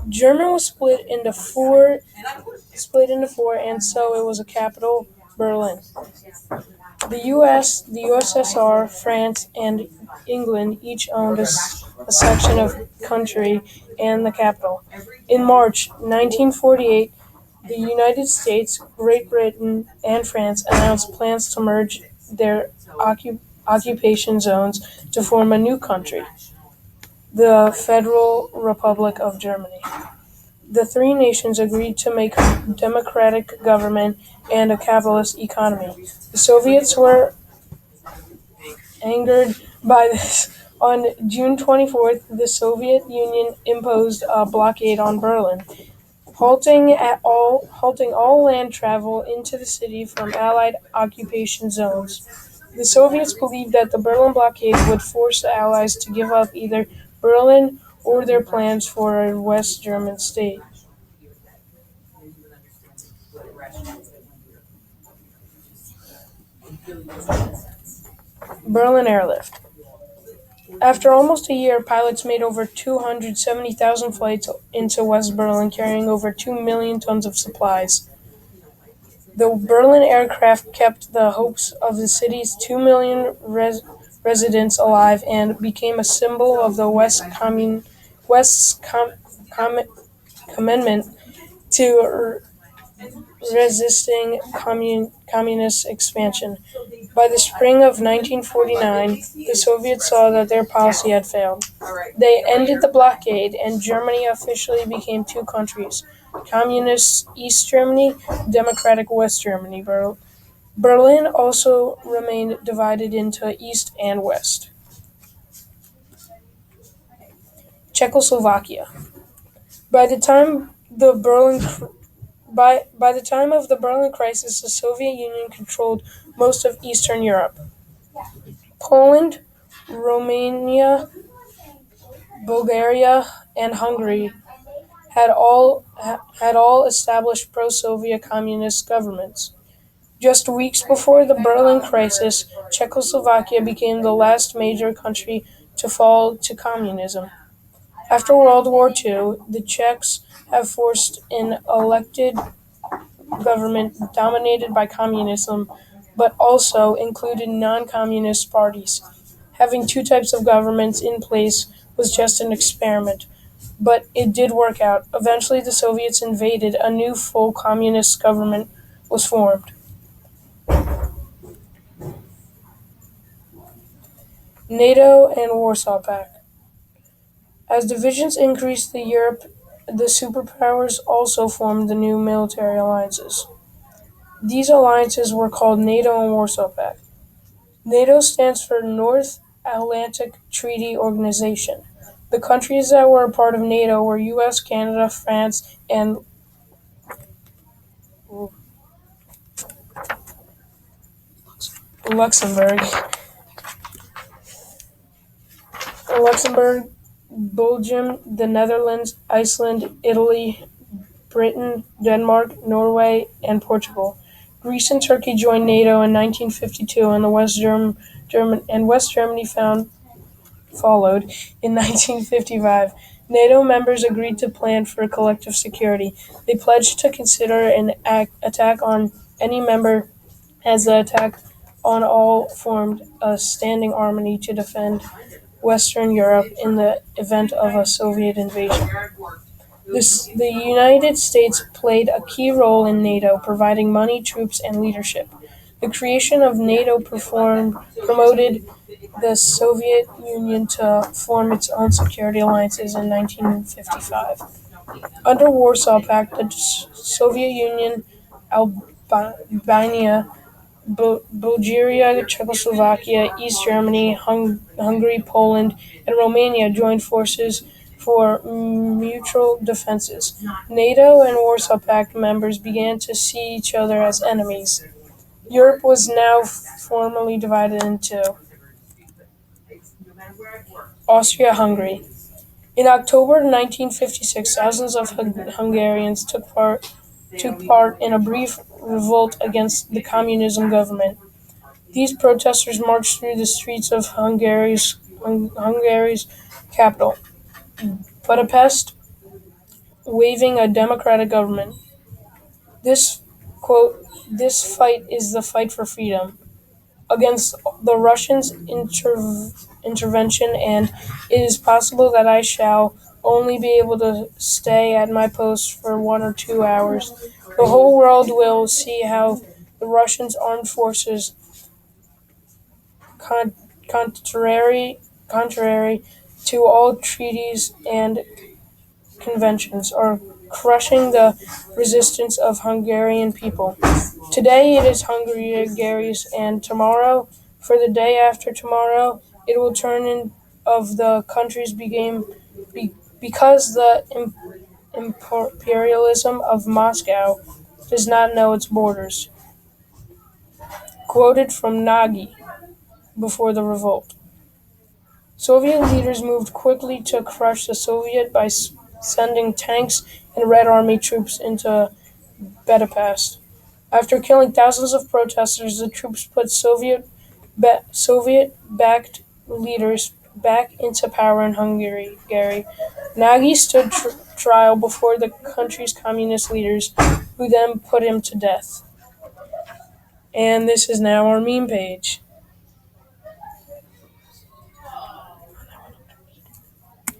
Germany was split into four, and so it was a capital, Berlin. The U.S., the USSR, France, and England each owned a section of country and the capital. In March 1948, the United States, Great Britain, and France announced plans to merge their occupation zones to form a new country, the Federal Republic of Germany. The three nations agreed to make a democratic government and a capitalist economy. The Soviets were angered by this. On June 24th, the Soviet Union imposed a blockade on Berlin, halting all land travel into the city from Allied occupation zones. The Soviets believed that the Berlin blockade would force the Allies to give up either Berlin or their plans for a West German state. Berlin Airlift. After almost a year, pilots made over 270,000 flights into West Berlin, carrying over 2 million tons of supplies. The Berlin aircraft kept the hopes of the city's 2 million residents alive and became a symbol of the West's commitment to resisting communist expansion. By the spring of 1949, the Soviets saw that their policy had failed. They ended the blockade, and Germany officially became two countries: Communist East Germany, Democratic West Germany. Berlin also remained divided into East and West. Czechoslovakia. By the time the Berlin by the time of the Berlin crisis, the Soviet Union controlled most of Eastern Europe. Poland, Romania, Bulgaria, and Hungary had all established pro-Soviet communist governments. Just weeks before the Berlin crisis, Czechoslovakia became the last major country to fall to communism. After World War II, the Czechs have forced an elected government dominated by communism, but also included non-communist parties. Having two types of governments in place was just an experiment, but it did work out. Eventually, the Soviets invaded, a new full communist government was formed. NATO and Warsaw Pact. As divisions increased in Europe, the superpowers also formed the new military alliances. These alliances were called NATO and Warsaw Pact. NATO stands for North Atlantic Treaty Organization. The countries that were a part of NATO were US, Canada, France, and Luxembourg. Belgium, the Netherlands, Iceland, Italy, Britain, Denmark, Norway, and Portugal. Greece and Turkey joined NATO in 1952, and West Germany followed in 1955. NATO members agreed to plan for collective security. They pledged to consider an attack on any member as the attack on all formed a standing army to defend Western Europe in the event of a Soviet invasion. The United States played a key role in NATO, providing money, troops, and leadership. The creation of NATO promoted the Soviet Union to form its own security alliances in 1955. Under Warsaw Pact, the Soviet Union, Albania, Bulgaria, Czechoslovakia, East Germany, Hungary, Poland, and Romania joined forces for mutual defenses. NATO and Warsaw Pact members began to see each other as enemies. Europe was now formally divided into Austria-Hungary. In October 1956, thousands of Hungarians took part in a brief revolt against the communism government. These protesters marched through the streets of Hungary's capital, Budapest, waving a democratic government. This quote, this fight is the fight for freedom against the Russians' intervention, and it is possible that I shall only be able to stay at my post for 1 or 2 hours. The whole world will see how the Russians' armed forces, con- contrary to all treaties and conventions, are crushing the resistance of Hungarian people. Today it is Hungary's, and tomorrow, for the day after tomorrow, it will turn in of the country's because the imperialism of Moscow does not know its borders. Quoted from Nagy before the revolt. Soviet leaders moved quickly to crush the Soviet by sending tanks and Red Army troops into Budapest. After killing thousands of protesters, the troops put Soviet-backed leaders back into power in Hungary. Nagy stood trial before the country's communist leaders, who then put him to death. And this is now our meme page.